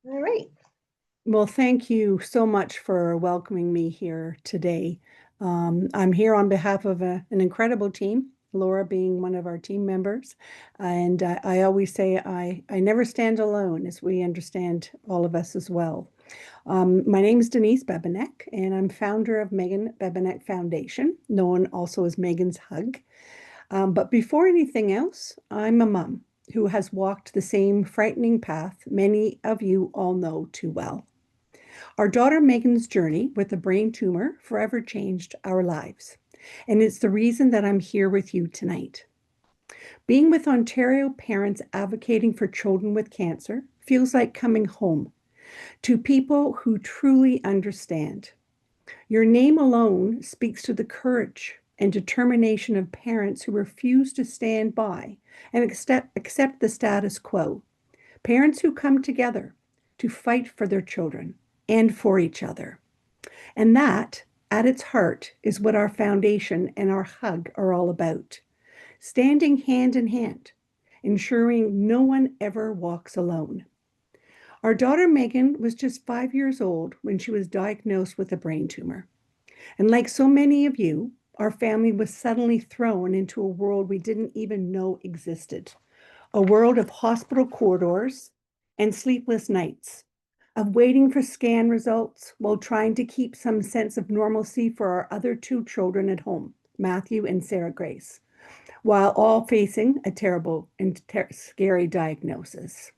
All right. Well, thank you so much for welcoming me here today. I'm here on behalf of an incredible team, Laura being one of our team members. And I always say I never stand alone, as we understand all of us as well. My name is Denise Bebenek, and I'm founder of Meagan Bebenek Foundation, known also as Meagan's Hug. But before anything else, I'm a mom who has walked the same frightening path many of you all know too well. Our daughter Megan's journey with a brain tumor forever changed our lives. And it's the reason that I'm here with you tonight. Being with Ontario parents advocating for children with cancer feels like coming home to people who truly understand. Your name alone speaks to the courage and determination of parents who refuse to stand by and accept the status quo. Parents who come together to fight for their children and for each other. And that, at its heart, is what our foundation and our hug are all about. Standing hand in hand, ensuring no one ever walks alone. Our daughter Megan was just 5 years old when she was diagnosed with a brain tumor. And like so many of you, our family was suddenly thrown into a world we didn't even know existed, a world of hospital corridors and sleepless nights, of waiting for scan results while trying to keep some sense of normalcy for our other two children at home, Matthew and Sarah Grace, while all facing a terrible and scary diagnosis.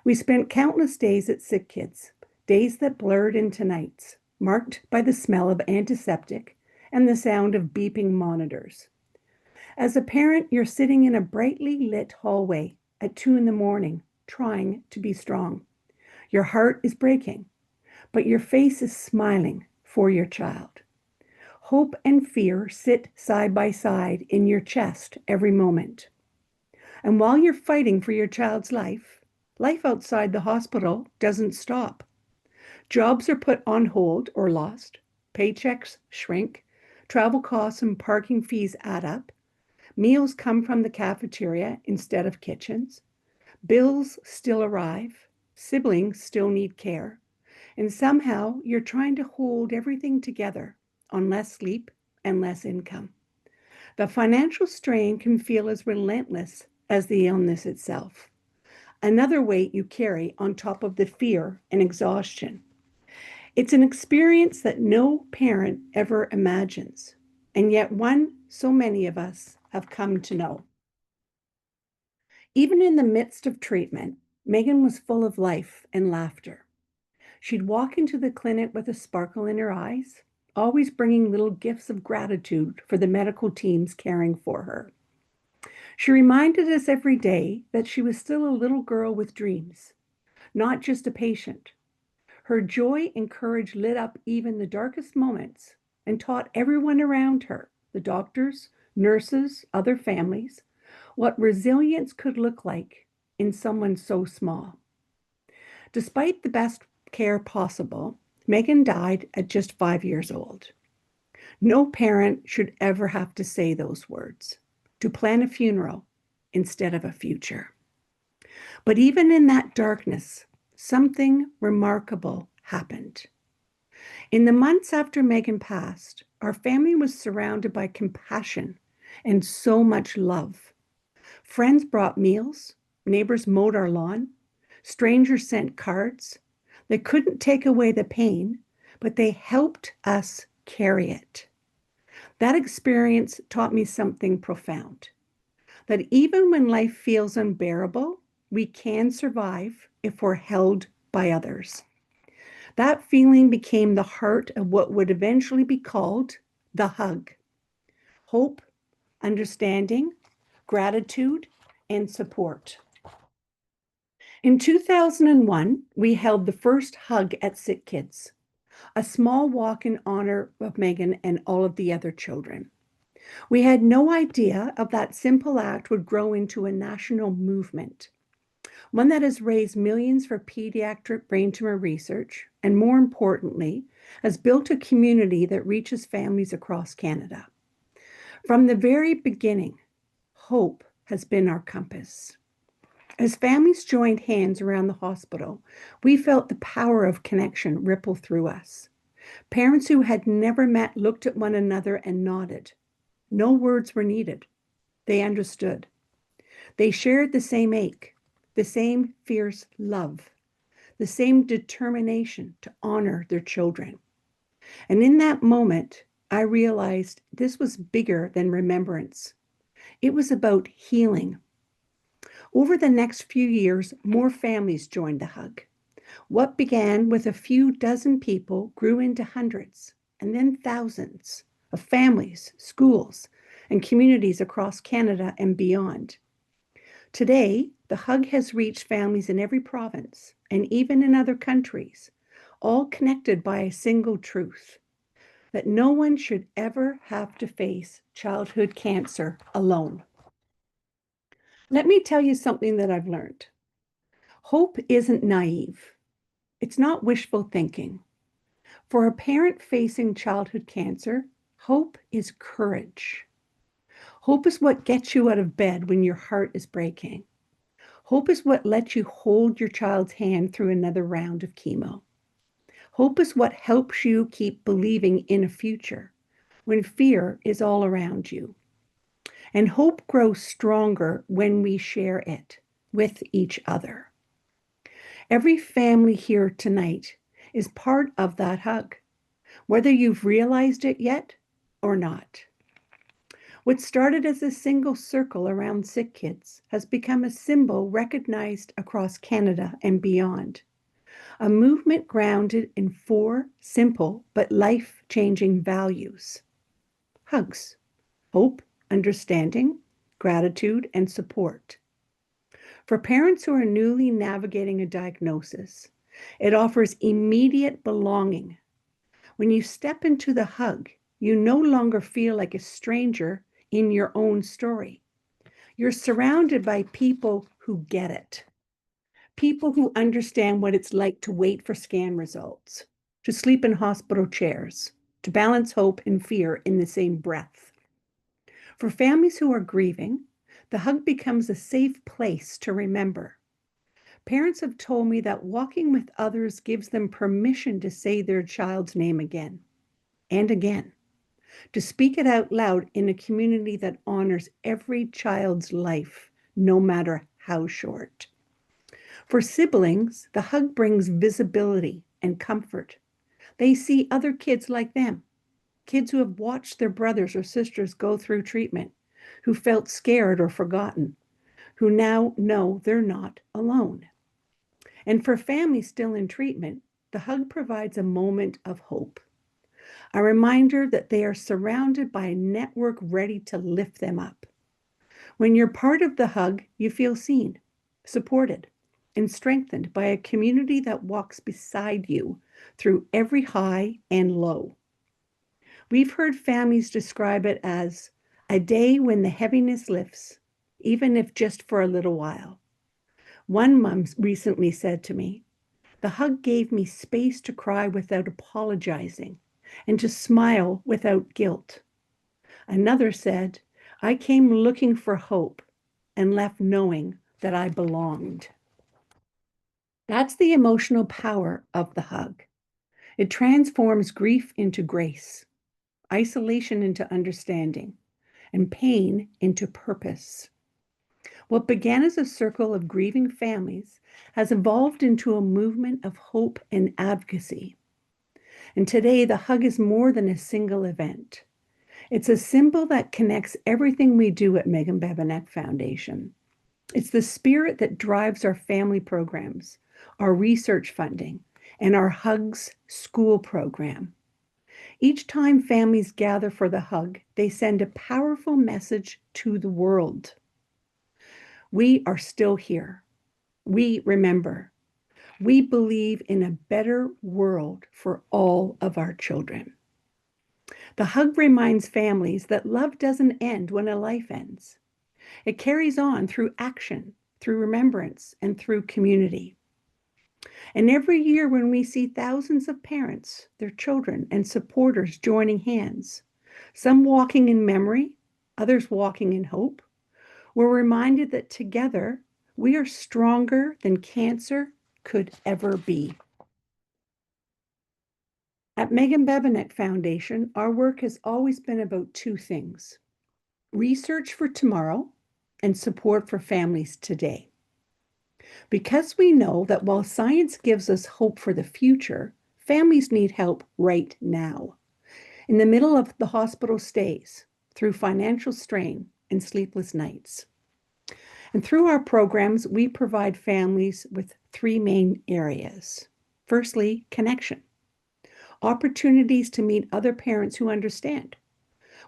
We spent countless days at SickKids, days that blurred into nights, marked by the smell of antiseptic and the sound of beeping monitors. As a parent, you're sitting in a brightly lit hallway at 2 in the morning, trying to be strong. Your heart is breaking, but your face is smiling for your child. Hope and fear sit side by side in your chest every moment. And while you're fighting for your child's life, life outside the hospital doesn't stop. Jobs are put on hold or lost, paychecks shrink, travel costs and parking fees add up, meals come from the cafeteria instead of kitchens, bills still arrive, siblings still need care, and somehow you're trying to hold everything together on less sleep and less income. The financial strain can feel as relentless as the illness itself. Another weight you carry on top of the fear and exhaustion. It's an experience that no parent ever imagines, and yet one so many of us have come to know. Even in the midst of treatment, Megan was full of life and laughter. She'd walk into the clinic with a sparkle in her eyes, always bringing little gifts of gratitude for the medical teams caring for her. She reminded us every day that she was still a little girl with dreams, not just a patient. Her joy and courage lit up even the darkest moments and taught everyone around her, the doctors, nurses, other families, what resilience could look like in someone so small. Despite the best care possible, Megan died at just 5 years old. No parent should ever have to say those words, to plan a funeral instead of a future. But even in that darkness, something remarkable happened. In the months after Megan passed, our family was surrounded by compassion and so much love. Friends brought meals, neighbors mowed our lawn, strangers sent cards. They couldn't take away the pain, but they helped us carry it. That experience taught me something profound, that even when life feels unbearable, we can survive if we're held by others. That feeling became the heart of what would eventually be called the hug. Hope, understanding, gratitude, and support. In 2001, we held the first hug at SickKids, a small walk in honor of Megan and all of the other children. We had no idea of that simple act would grow into a national movement, one that has raised millions for pediatric brain tumor research, and more importantly, has built a community that reaches families across Canada. From the very beginning, hope has been our compass. As families joined hands around the hospital, we felt the power of connection ripple through us. Parents who had never met looked at one another and nodded. No words were needed. They understood. They shared the same ache, the same fierce love, the same determination to honor their children. And in that moment, I realized this was bigger than remembrance. It was about healing. Over the next few years, more families joined the hug. What began with a few dozen people grew into hundreds and then thousands of families, schools, and communities across Canada and beyond. Today, the hug has reached families in every province and even in other countries, all connected by a single truth: that no one should ever have to face childhood cancer alone. Let me tell you something that I've learned. Hope isn't naive. It's not wishful thinking. For a parent facing childhood cancer, hope is courage. Hope is what gets you out of bed when your heart is breaking. Hope is what lets you hold your child's hand through another round of chemo. Hope is what helps you keep believing in a future when fear is all around you. And hope grows stronger when we share it with each other. Every family here tonight is part of that hug, whether you've realized it yet or not. What started as a single circle around SickKids has become a symbol recognized across Canada and beyond. A movement grounded in 4 simple but life-changing values: hugs, hope, understanding, gratitude, and support. For parents who are newly navigating a diagnosis, it offers immediate belonging. When you step into the hug, you no longer feel like a stranger in your own story. You're surrounded by people who get it. People who understand what it's like to wait for scan results, to sleep in hospital chairs, to balance hope and fear in the same breath. For families who are grieving, the hug becomes a safe place to remember. Parents have told me that walking with others gives them permission to say their child's name again and again, to speak it out loud in a community that honors every child's life, no matter how short. For siblings, the hug brings visibility and comfort. They see other kids like them, kids who have watched their brothers or sisters go through treatment, who felt scared or forgotten, who now know they're not alone. And for families still in treatment, the hug provides a moment of hope, a reminder that they are surrounded by a network ready to lift them up. When you're part of the hug, you feel seen, supported, and strengthened by a community that walks beside you through every high and low. We've heard families describe it as a day when the heaviness lifts, even if just for a little while. One mom recently said to me, "The hug gave me space to cry without apologizing and to smile without guilt." Another said, "I came looking for hope and left knowing that I belonged." That's the emotional power of the hug. It transforms grief into grace, isolation into understanding, and pain into purpose. What began as a circle of grieving families has evolved into a movement of hope and advocacy. And today, the hug is more than a single event. It's a symbol that connects everything we do at Meagan Bebenek Foundation. It's the spirit that drives our family programs, our research funding, and our Hugs School program. Each time families gather for the hug, they send a powerful message to the world. We are still here. We remember. We believe in a better world for all of our children. The hug reminds families that love doesn't end when a life ends. It carries on through action, through remembrance, and through community. And every year when we see thousands of parents, their children, and supporters joining hands, some walking in memory, others walking in hope, we're reminded that together We are stronger than cancer could ever be. At Meagan Bebenek Foundation, our work has always been about two things: research for tomorrow and support for families today. Because we know that while science gives us hope for the future, families need help right now, in the middle of the hospital stays, through financial strain and sleepless nights. And through our programs, we provide families with three main areas. Firstly, connection, opportunities to meet other parents who understand,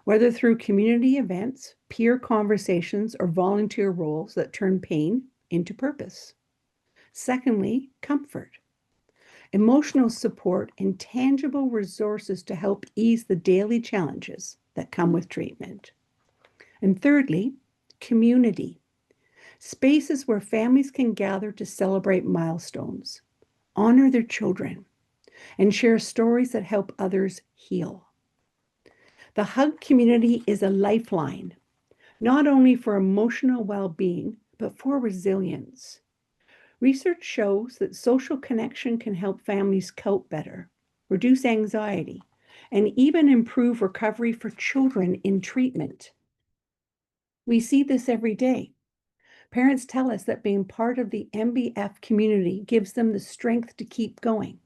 whether through community events, peer conversations, or volunteer roles that turn pain into purpose. Secondly, comfort, emotional support, and tangible resources to help ease the daily challenges that come with treatment. And thirdly, community, spaces where families can gather to celebrate milestones, honor their children, and share stories that help others heal. The hug community is a lifeline, not only for emotional well-being, but for resilience. Research shows that social connection can help families cope better, reduce anxiety, and even improve recovery for children in treatment. We see this every day. Parents tell us that being part of the MBF community gives them the strength to keep going.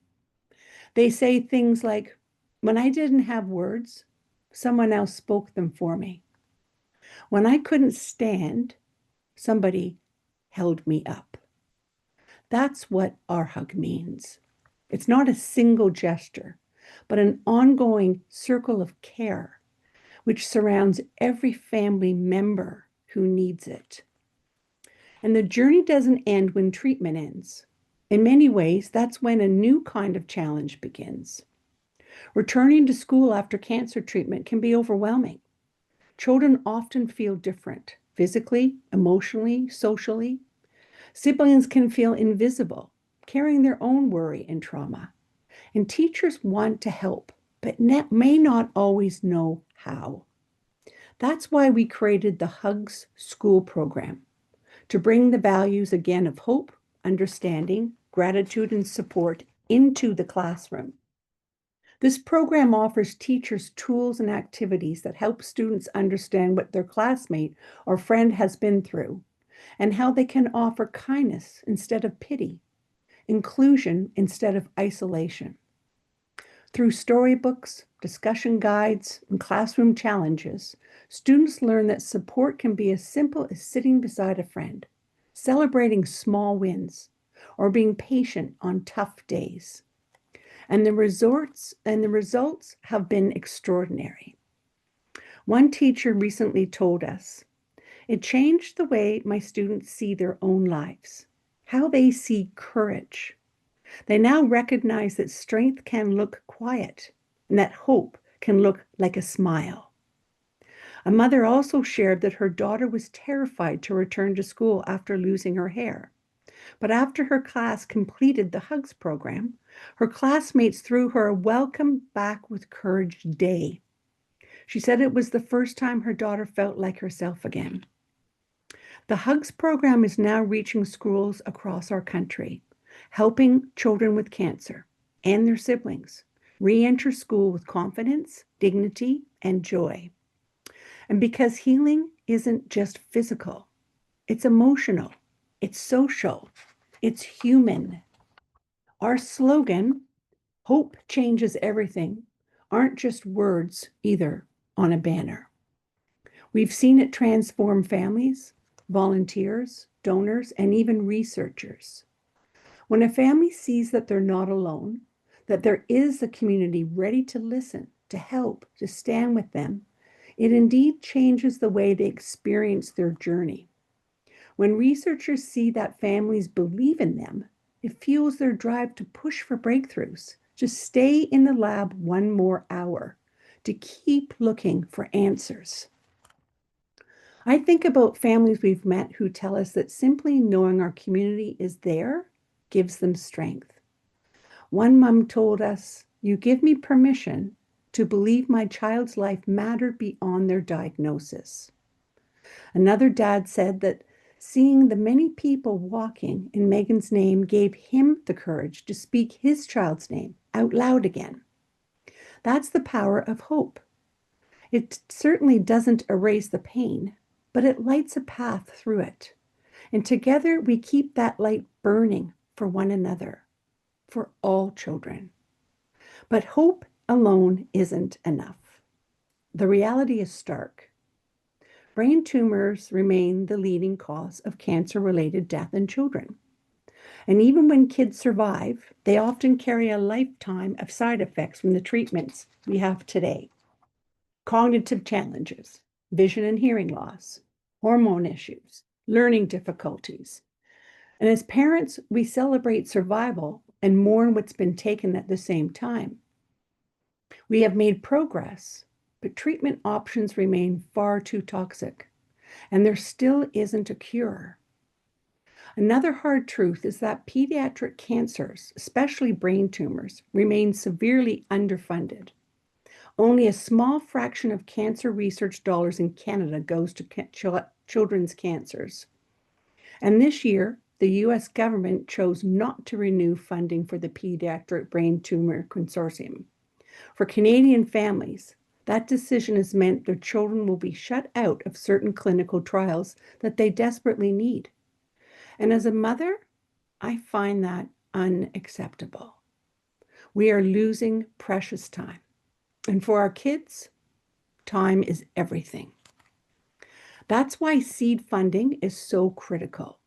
They say things like, "When I didn't have words, someone else spoke them for me. When I couldn't stand, somebody held me up." That's what our hug means. It's not a single gesture, but an ongoing circle of care, which surrounds every family member who needs it. And the journey doesn't end when treatment ends. In many ways, that's when a new kind of challenge begins. Returning to school after cancer treatment can be overwhelming. Children often feel different, physically, emotionally, socially. Siblings can feel invisible, carrying their own worry and trauma. And teachers want to help, but may not always know how. That's why we created the Hugs School program, to bring the values again of hope, understanding, gratitude, and support into the classroom. This program offers teachers tools and activities that help students understand what their classmate or friend has been through, and how they can offer kindness instead of pity, inclusion instead of isolation. Through storybooks, discussion guides, and classroom challenges, students learn that support can be as simple as sitting beside a friend, celebrating small wins, or being patient on tough days. And the results have been extraordinary. One teacher recently told us, "It changed the way my students see their own lives, how they see courage. They now recognize that strength can look quiet and that hope can look like a smile." A mother also shared that her daughter was terrified to return to school after losing her hair. But after her class completed the Hugs program, her classmates threw her a Welcome Back with Courage day. She said it was the first time her daughter felt like herself again. The Hugs program is now reaching schools across our country, helping children with cancer and their siblings re-enter school with confidence, dignity, and joy. And because healing isn't just physical, it's emotional, it's social, it's human. Our slogan, "Hope changes everything," aren't just words either on a banner. We've seen it transform families, volunteers, donors, and even researchers. When a family sees that they're not alone, that there is a community ready to listen, to help, to stand with them, it indeed changes the way they experience their journey. When researchers see that families believe in them, it fuels their drive to push for breakthroughs, to stay in the lab one more hour, to keep looking for answers. I think about families we've met who tell us that simply knowing our community is there gives them strength. One mom told us, "You give me permission to believe my child's life mattered beyond their diagnosis." Another dad said that Seeing the many people walking in Meagan's name gave him the courage to speak his child's name out loud again. That's the power of hope. It certainly doesn't erase the pain, but it lights a path through it. And together we keep that light burning for one another, for all children. But hope alone isn't enough. The reality is stark. Brain tumors remain the leading cause of cancer-related death in children. And even when kids survive, they often carry a lifetime of side effects from the treatments we have today. Cognitive challenges, vision and hearing loss, hormone issues, learning difficulties. And as parents, we celebrate survival and mourn what's been taken at the same time. We have made progress, but treatment options remain far too toxic, and there still isn't a cure. Another hard truth is that pediatric cancers, especially brain tumors, remain severely underfunded. Only a small fraction of cancer research dollars in Canada goes to children's cancers. And this year, the US government chose not to renew funding for the Pediatric Brain Tumor Consortium. For Canadian families, that decision has meant their children will be shut out of certain clinical trials that they desperately need. And as a mother, I find that unacceptable. We are losing precious time. And for our kids, time is everything. That's why seed funding is so critical.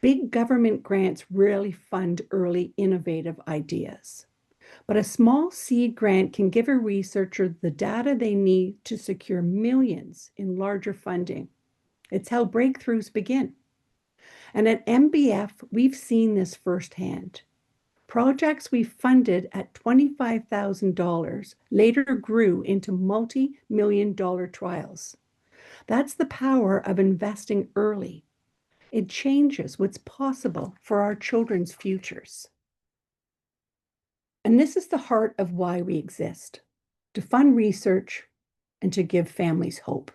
Big government grants rarely fund early innovative ideas. But a small seed grant can give a researcher the data they need to secure millions in larger funding. It's how breakthroughs begin. And at MBF, we've seen this firsthand. Projects we funded at $25,000 later grew into multi-million-dollar trials. That's the power of investing early. It changes what's possible for our children's futures. And this is the heart of why we exist, to fund research and to give families hope.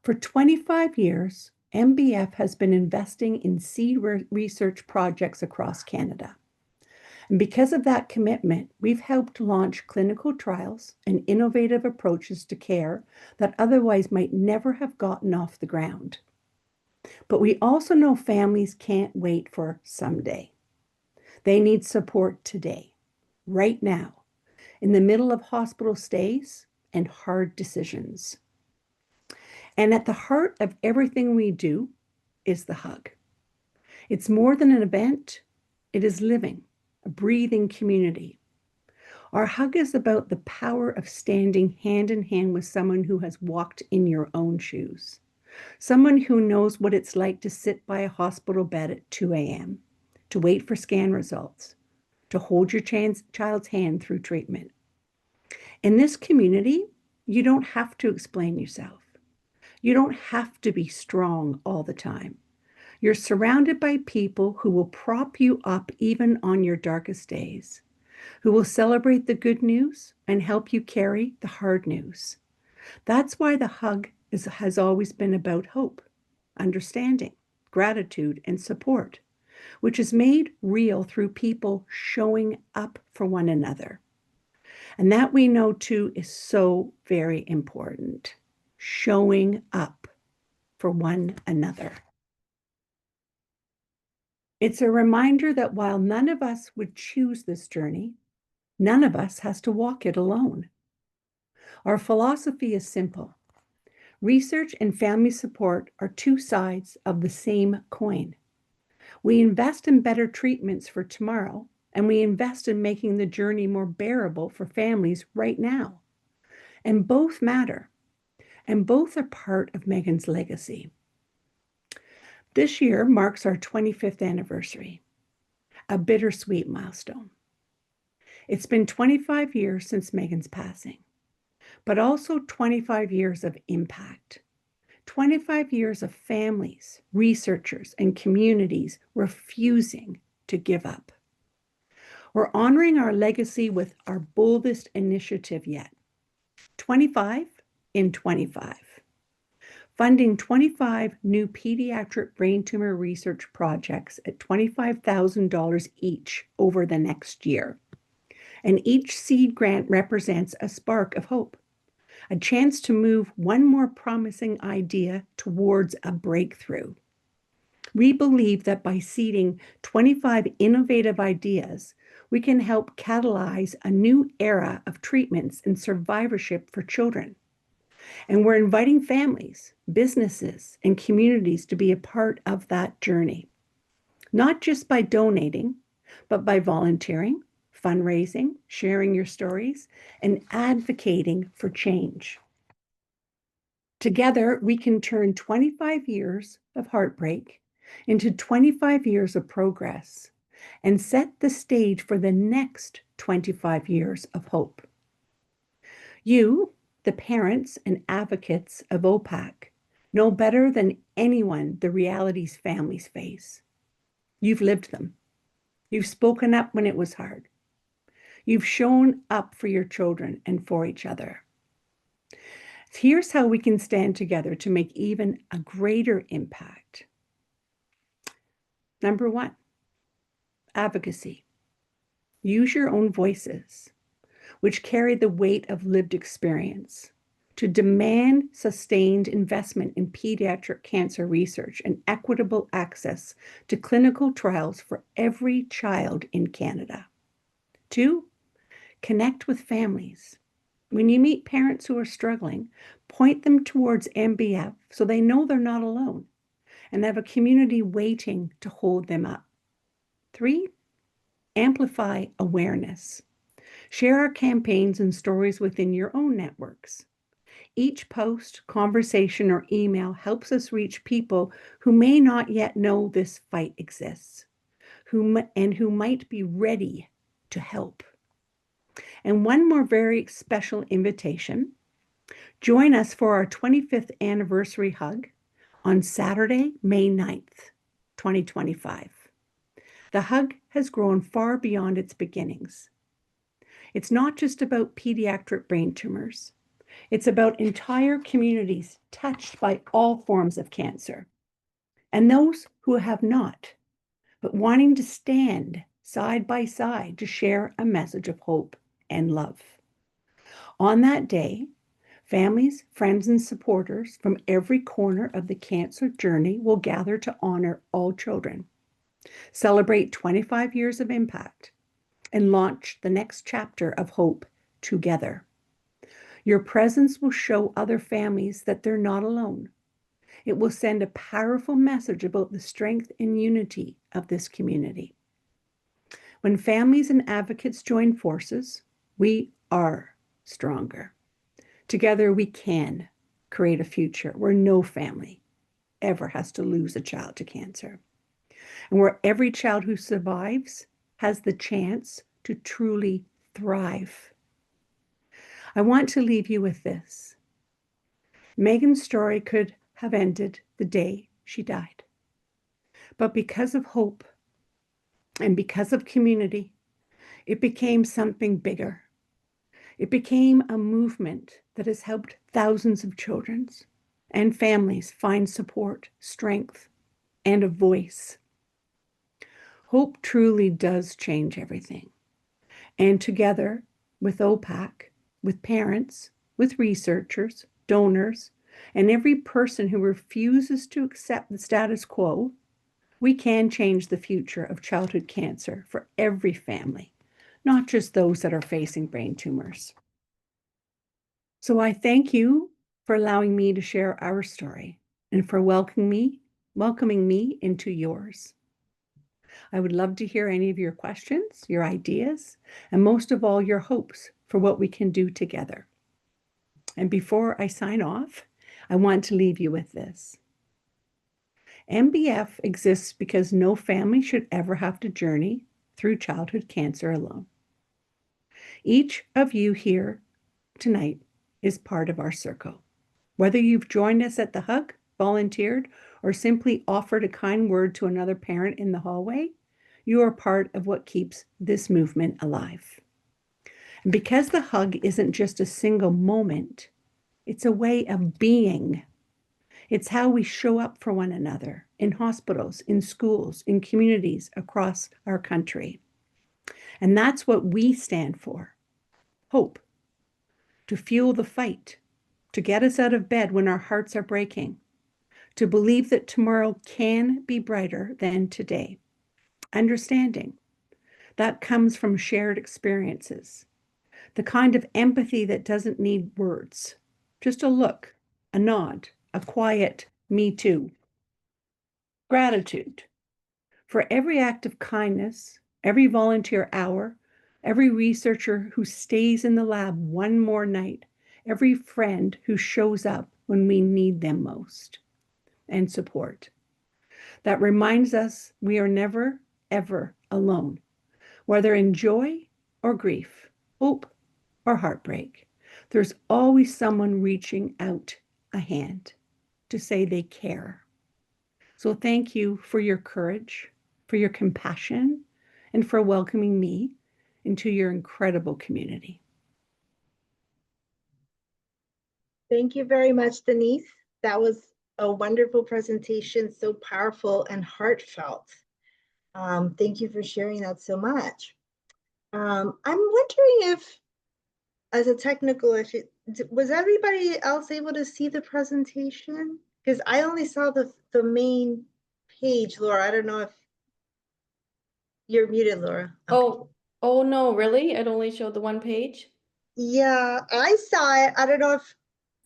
For 25 years, MBF has been investing in seed research projects across Canada. And because of that commitment, we've helped launch clinical trials and innovative approaches to care that otherwise might never have gotten off the ground. But we also know families can't wait for someday. They need support today, right now, in the middle of hospital stays and hard decisions. And at the heart of everything we do is the hug. It's more than an event, it is living, a breathing community. Our hug is about the power of standing hand in hand with someone who has walked in your own shoes, someone who knows what it's like to sit by a hospital bed at 2 a.m., to wait for scan results, to hold your child's hand through treatment. In this community, you don't have to explain yourself. You don't have to be strong all the time. You're surrounded by people who will prop you up even on your darkest days, who will celebrate the good news and help you carry the hard news. That's why the hug has always been about hope, understanding, gratitude, and support, which is made real through people showing up for one another. And that we know too is so very important. Showing up for one another. It's a reminder that while none of us would choose this journey, none of us has to walk it alone. Our philosophy is simple. Research and family support are two sides of the same coin. We invest in better treatments for tomorrow, and we invest in making the journey more bearable for families right now. And both matter. And both are part of Meagan's legacy. This year marks our 25th anniversary, a bittersweet milestone. It's been 25 years since Meagan's passing, but also 25 years of impact, 25 years of families, researchers, and communities refusing to give up. We're honoring our legacy with our boldest initiative yet, 25 in 25. funding 25 new pediatric brain tumor research projects at $25,000 each over the next year. And each seed grant represents a spark of hope, a chance to move one more promising idea towards a breakthrough. We believe that by seeding 25 innovative ideas, we can help catalyze a new era of treatments and survivorship for children. And we're inviting families, businesses, and communities to be a part of that journey, not just by donating, but by volunteering, fundraising, sharing your stories, and advocating for change. Together, we can turn 25 years of heartbreak into 25 years of progress and set the stage for the next 25 years of hope. You, the parents and advocates of OPAC, know better than anyone the realities families face. You've lived them. You've spoken up when it was hard. You've shown up for your children and for each other. Here's how we can stand together to make even a greater impact. Number one, advocacy. Use your own voices, which carry the weight of lived experience, to demand sustained investment in pediatric cancer research and equitable access to clinical trials for every child in Canada. 2, connect with families. When you meet parents who are struggling, point them towards MBF so they know they're not alone and have a community waiting to hold them up. 3, amplify awareness. Share our campaigns and stories within your own networks. Each post, conversation, or email helps us reach people who may not yet know this fight exists, who might be ready to help. And one more very special invitation. Join us for our 25th anniversary hug on Saturday, May 9th, 2025. The hug has grown far beyond its beginnings. It's not just about pediatric brain tumors. It's about entire communities touched by all forms of cancer, and those who have not, but wanting to stand side by side to share a message of hope and love. On that day, families, friends, and supporters from every corner of the cancer journey will gather to honor all children, celebrate 25 years of impact, and launch the next chapter of hope together. Your presence will show other families that they're not alone. It will send a powerful message about the strength and unity of this community. When families and advocates join forces, we are stronger. Together, we can create a future where no family ever has to lose a child to cancer, and where every child who survives has the chance to truly thrive. I want to leave you with this. Meagan's story could have ended the day she died. But because of hope and because of community, it became something bigger. It became a movement that has helped thousands of children and families find support, strength, and a voice. Hope truly does change everything. And together with OPAC, with parents, with researchers, donors, and every person who refuses to accept the status quo, we can change the future of childhood cancer for every family, not just those that are facing brain tumors. So I thank you for allowing me to share our story and for welcoming me into yours. I would love to hear any of your questions, your ideas, and most of all, your hopes for what we can do together. And before I sign off, I want to leave you with this. MBF exists because no family should ever have to journey through childhood cancer alone. Each of you here tonight is part of our circle. Whether you've joined us at the hug, volunteered, or simply offered a kind word to another parent in the hallway, you are part of what keeps this movement alive. And because the hug isn't just a single moment, it's a way of being. It's how we show up for one another in hospitals, in schools, in communities across our country. And that's what we stand for: hope, to fuel the fight, to get us out of bed when our hearts are breaking, to believe that tomorrow can be brighter than today. Understanding that comes from shared experiences, the kind of empathy that doesn't need words, just a look, a nod, a quiet me too. Gratitude for every act of kindness, every volunteer hour, every researcher who stays in the lab one more night, every friend who shows up when we need them most, and support. That reminds us we are never, ever alone, whether in joy or grief, hope or heartbreak. There's always someone reaching out a hand to say they care. So thank you for your courage, for your compassion, and for welcoming me into your incredible community. Thank you very much, Denise. That was a wonderful presentation, so powerful and heartfelt. Thank you for sharing that so much. I'm wondering if, as a technical issue, was everybody else able to see the presentation? Because I only saw the main page, Laura. I don't know if you're muted, Laura. Okay. Oh no, really? It only showed the one page? Yeah, I saw it. I don't know if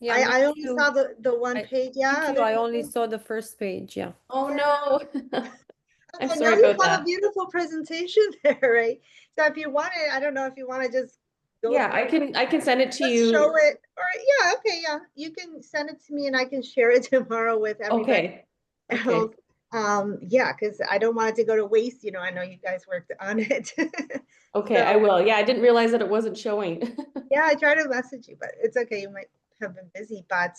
Yeah, I only saw the one page. Yeah, Me too. I only saw the first page. Yeah. Oh Yeah. no. I'm Okay, sorry now you about have a that. beautiful presentation there, right? So if you want it, I don't know if you want to just go Yeah, through I can send it to just you. show it, or yeah, okay, yeah. You can send it to me and I can share it tomorrow with everybody Okay. else. Yeah, because I don't want it to go to waste. I know you guys worked on it. Okay, I will. Yeah, I didn't realize that it wasn't showing. Yeah, I tried to message you, but it's okay. You might have been busy. But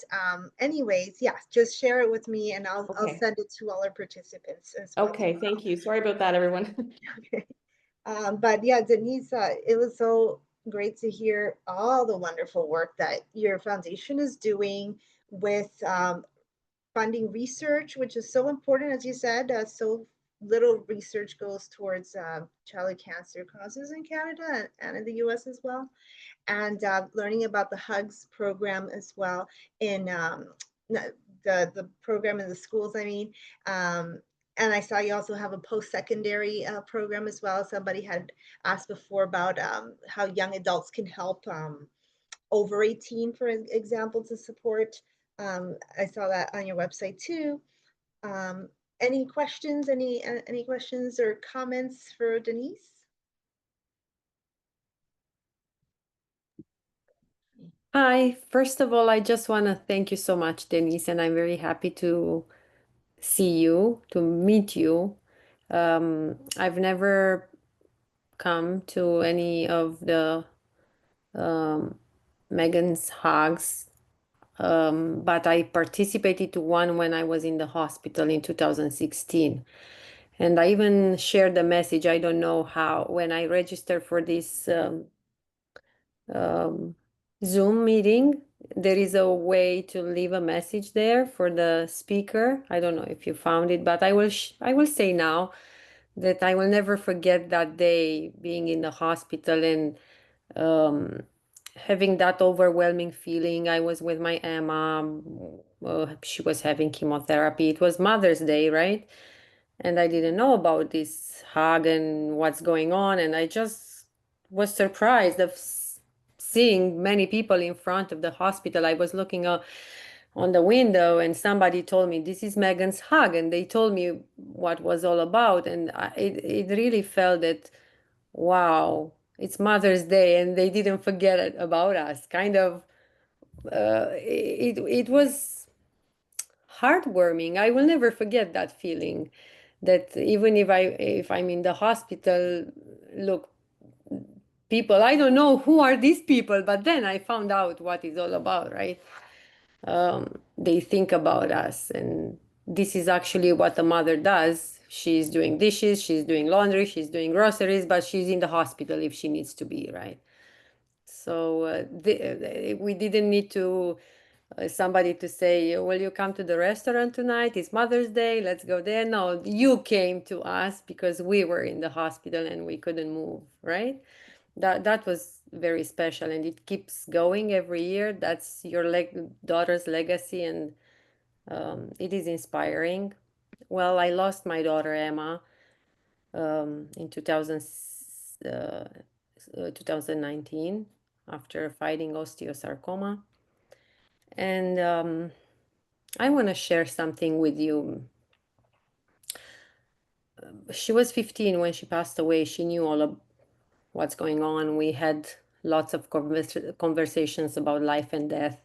anyways, yeah, just share it with me and I'll Okay. send it to all our participants as well. Okay, thank you. Sorry about that, everyone. Okay. But yeah, Denise, it was so great to hear all the wonderful work that your foundation is doing with funding research, which is so important, as you said. So little research goes towards childhood cancer causes in Canada and in the US as well. And learning about the HUGS program as well in the program in the schools, I mean. And I saw you also have a post-secondary program as well. Somebody had asked before about how young adults can help over 18, for example, to support. I saw that on your website too. Any questions? Any questions or comments for Denise? Hi. First of all, I just want to thank you so much, Denise, and I'm very happy to see you, to meet you. I've never come to any of the Megan's Hugs, but I participated to one when I was in the hospital in 2016. And I even shared the message, I don't know how, when I registered for this Zoom meeting, there is a way to leave a message there for the speaker. I don't know if you found it, but I will say now that I will never forget that day being in the hospital and having that overwhelming feeling. I was with my Emma. She was having chemotherapy. It was Mother's Day, right? And I didn't know about this hug and what's going on. And I just was surprised of seeing many people in front of the hospital. I was looking on the window and somebody told me, this is Megan's hug. And they told me what was all about. And it really felt that, wow, it's Mother's Day and they didn't forget about us. Kind of, it was heartwarming. I will never forget that feeling that even if I'm in the hospital, look, people, I don't know who are these people, but then I found out what it's all about, right? They think about us, and this is actually what a mother does. She's doing dishes, she's doing laundry, she's doing groceries, but she's in the hospital if she needs to be, right? So we didn't need to somebody to say, will you come to the restaurant tonight? It's Mother's Day. Let's go there. No, you came to us because we were in the hospital and we couldn't move, right? That was very special, and it keeps going every year. That's your daughter's legacy, and it is inspiring. Well, I lost my daughter Emma in 2019 after fighting osteosarcoma. And I want to share something with you. She was 15 when she passed away. She knew all of what's going on. We had lots of conversations about life and death.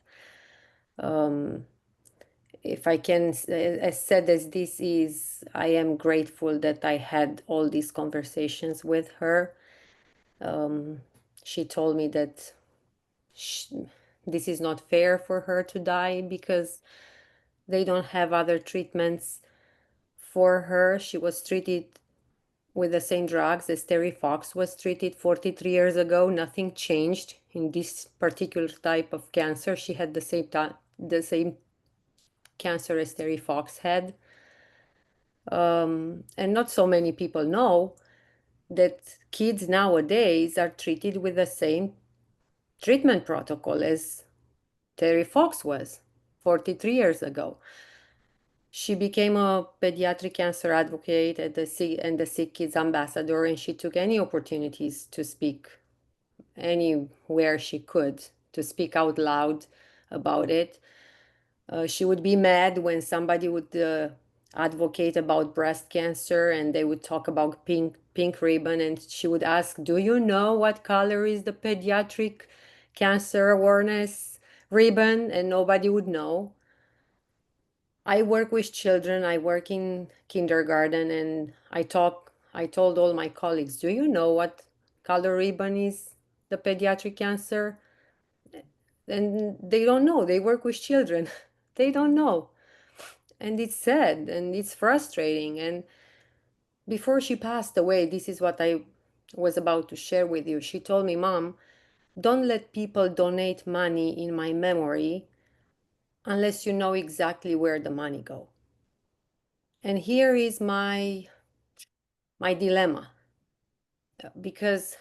If I can, as sad as this is, I am grateful that I had all these conversations with her. She told me that this is not fair for her to die because they don't have other treatments for her. She was treated with the same drugs as Terry Fox was treated 43 years ago. Nothing changed in this particular type of cancer. She had the same cancer as Terry Fox had. And not so many people know that kids nowadays are treated with the same treatment protocol as Terry Fox was 43 years ago. She became a pediatric cancer advocate and the SickKids ambassador, and she took any opportunities to speak anywhere she could, to speak out loud about it. She would be mad when somebody would advocate about breast cancer and they would talk about pink ribbon, and she would ask, do you know what color is the pediatric cancer awareness ribbon? And nobody would know. I work with children. I work in kindergarten, and I told all my colleagues, do you know what color ribbon is the pediatric cancer? And they don't know. They work with children. They don't know. And it's sad and it's frustrating. And before she passed away, this is what I was about to share with you. She told me, Mom, don't let people donate money in my memory unless you know exactly where the money goes. And here is my dilemma, because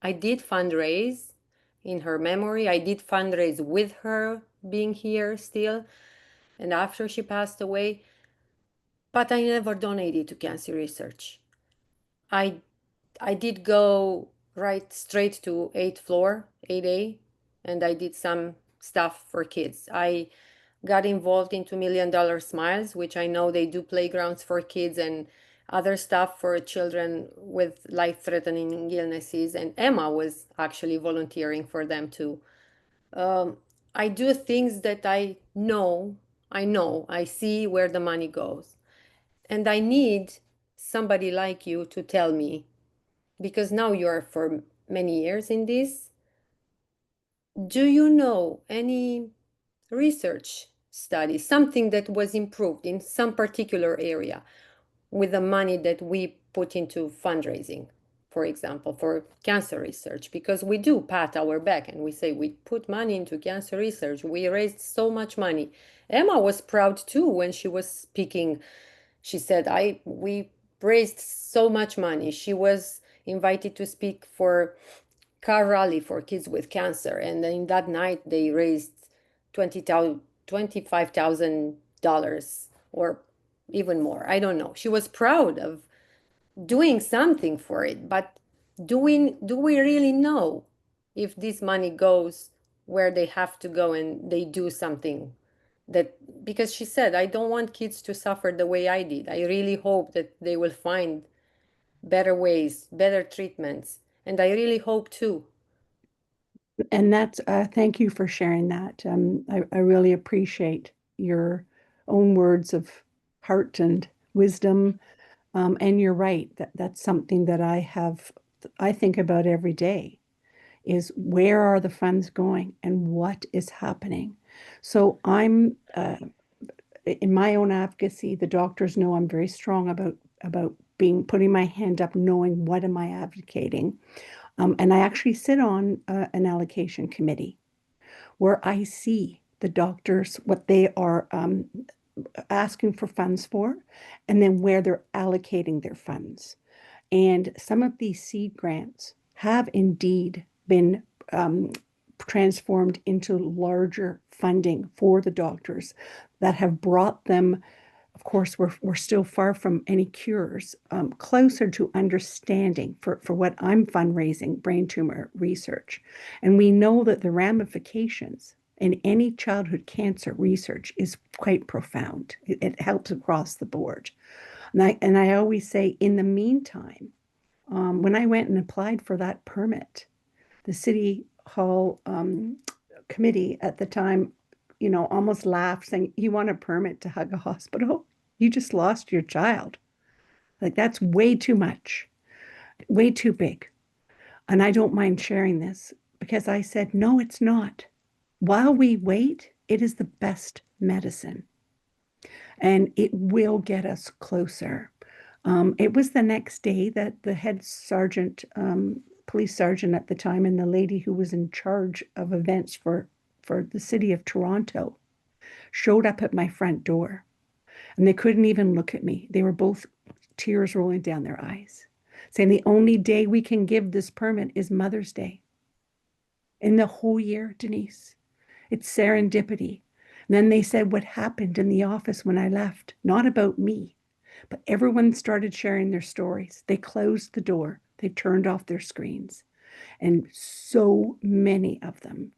I did fundraise in her memory. I did fundraise with her being here still and after she passed away, but I never donated to cancer research. I did go right straight to 8th floor, 8A, and I did some stuff for kids. I got involved into $1 Million Smiles, which I know they do playgrounds for kids and other stuff for children with life-threatening illnesses. And Emma was actually volunteering for them too. I do things that I know, I see where the money goes. And I need somebody like you to tell me, because now you're for many years in this. Do you know any research study, something that was improved in some particular area with the money that we put into fundraising, for example, for cancer research? Because we do pat our back and we say we put money into cancer research. We raised so much money. Emma was proud too when she was speaking. She said, we raised so much money. She was invited to speak for car rally for kids with cancer, and in that night they raised $25,000 or even more. I don't know. She was proud of doing something for it, but do we really know if this money goes where they have to go and they do something? That, because she said, I don't want kids to suffer the way I did. I really hope that they will find better ways, better treatments, and I really hope too. And that's, thank you for sharing that. I really appreciate your own words of heart and wisdom. And you're right, that's something that I think about every day, is where are the funds going and what is happening? So I'm, in my own advocacy, the doctors know I'm very strong about putting my hand up, knowing what am I advocating. And I actually sit on an allocation committee where I see the doctors, what they are asking for funds for, and then where they're allocating their funds. And some of these seed grants have indeed been transformed into larger funding for the doctors that have brought them. Of course, we're still far from any cures, closer to understanding for what I'm fundraising, brain tumor research. And we know that the ramifications in any childhood cancer research is quite profound. It helps across the board. And I always say, in the meantime, when I went and applied for that permit, the city hall committee at the time, almost laughed, saying, "You want a permit to hug a hospital? You just lost your child. Like, that's way too much, way too big." And I don't mind sharing this because I said, "No, it's not. While we wait, it is the best medicine, and it will get us closer." It was the next day that the head sergeant, police sergeant at the time, and the lady who was in charge of events for the city of Toronto showed up at my front door, and they couldn't even look at me. They were both tears rolling down their eyes, saying the only day we can give this permit is Mother's Day. In the whole year, Denise, it's serendipity. And then they said what happened in the office when I left, not about me, but everyone started sharing their stories. They closed the door, they turned off their screens. And so many of them,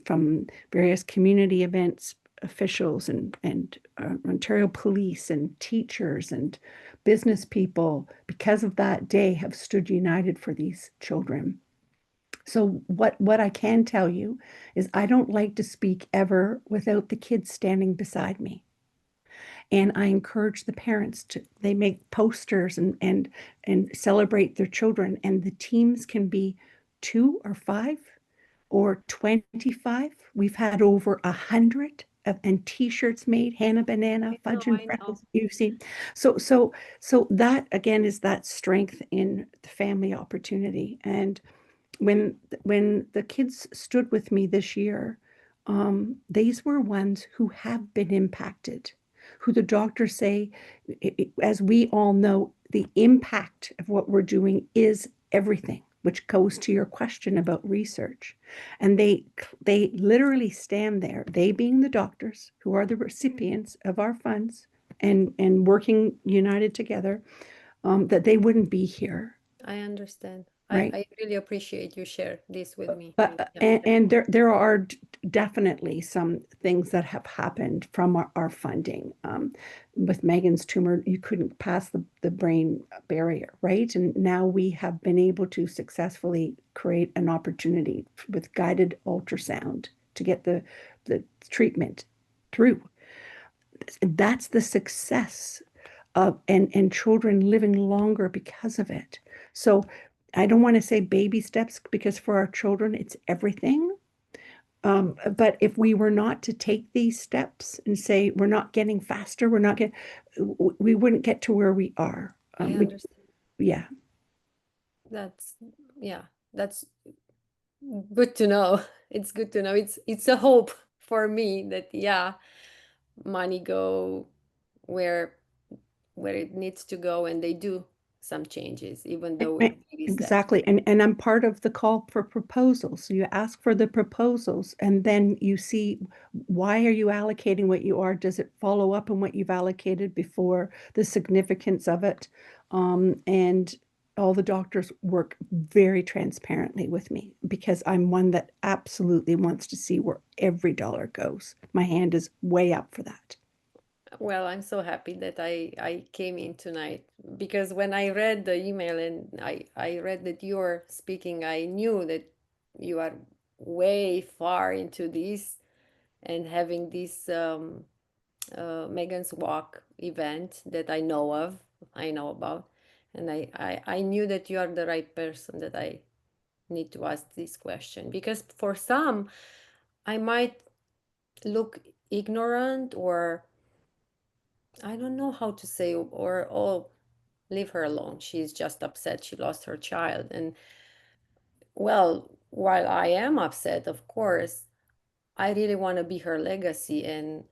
from various community events, officials and Ontario police and teachers and business people, because of that day, have stood united for these children. So what I can tell you is I don't like to speak ever without the kids standing beside me. And I encourage the parents to, they make posters and celebrate their children. And the teams can be 2 or 5 or 25. We've had over 100 and t-shirts made, Hannah Banana, Fudge and I know. Freckles. You've seen. So that again is that strength in the family opportunity. And when the kids stood with me this year, these were ones who have been impacted, who the doctors say, as we all know, the impact of what we're doing is everything, which goes to your question about research. And they literally stand there, they being the doctors who are the recipients of our funds and working united together, that they wouldn't be here. I understand. Right. I really appreciate you share this with me. But Yeah. and there are definitely some things that have happened from our funding. With Meagan's tumor, you couldn't pass the brain barrier, right? And now we have been able to successfully create an opportunity with guided ultrasound to get the treatment through. That's the success of and children living longer because of it. So I don't want to say baby steps because for our children it's everything. But if we were not to take these steps and say we're not getting faster, we're not getting, we wouldn't get to where we are. I understand. Yeah. That's good to know. It's good to know. It's a hope for me that money go where it needs to go, and they do some changes, even though with baby steps. Exactly. And I'm part of the call for proposals. So you ask for the proposals and then you see, why are you allocating what you are? Does it follow up on what you've allocated before, the significance of it? And all the doctors work very transparently with me because I'm one that absolutely wants to see where every dollar goes. My hand is way up for that. Well, I'm so happy that I came in tonight, because when I read the email and I read that you're speaking, I knew that you are way far into this and having this Megan's Walk event that I know about. And I knew that you are the right person that I need to ask this question, because for some, I might look ignorant, or I don't know how to say, or oh, leave her alone. She's just upset she lost her child. And well, while I am upset, of course, I really want to be her legacy and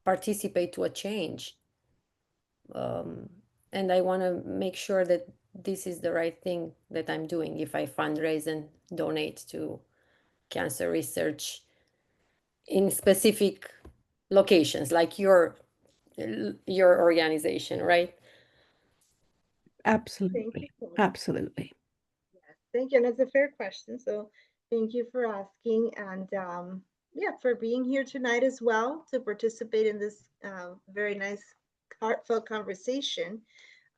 participate to a change. And I want to make sure that this is the right thing that I'm doing if I fundraise and donate to cancer research in specific locations like your organization, right? Thank Absolutely. you so much. Absolutely. Yes, thank you. And it's a fair question. So thank you for asking and yeah, for being here tonight as well to participate in this very nice heartfelt conversation.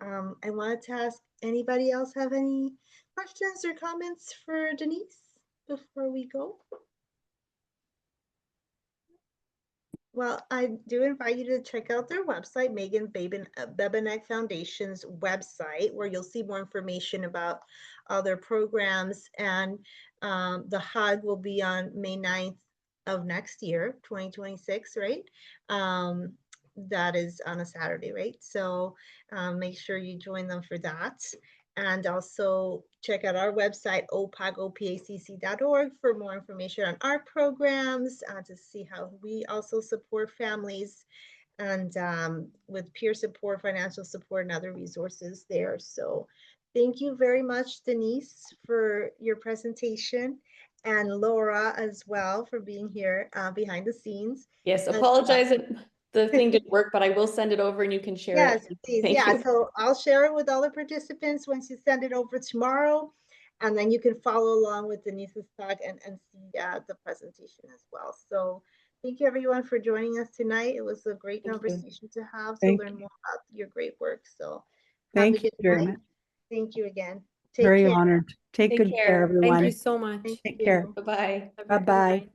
I wanted to ask, anybody else have any questions or comments for Denise before we go? Well, I do invite you to check out their website, Meagan Bebenek Foundation's website, where you'll see more information about all their programs. And the hug will be on May 9th of next year, 2026, right? That is on a Saturday, right? So make sure you join them for that. And also check out our website, opacc.org, for more information on our programs, to see how we also support families and with peer support, financial support, and other resources there. So thank you very much, Denise, for your presentation, and Laura as well for being here behind the scenes. Yes, And, apologize that the thing didn't work, but I will send it over and you can share yes, it. please. Thank Yeah, you. so I'll share it with all the participants once you send it over tomorrow. And then you can follow along with Denise's talk and see the presentation as well. So thank you everyone for joining us tonight. It was a great Thank you. conversation to have to Thank learn you. more about your great work. So have a Thank you good very night. much. Thank you again. Take Very care. honored. Take Take good care, care. everyone. Thank you so much. Thank Take you. care. Have a good Bye-bye. night.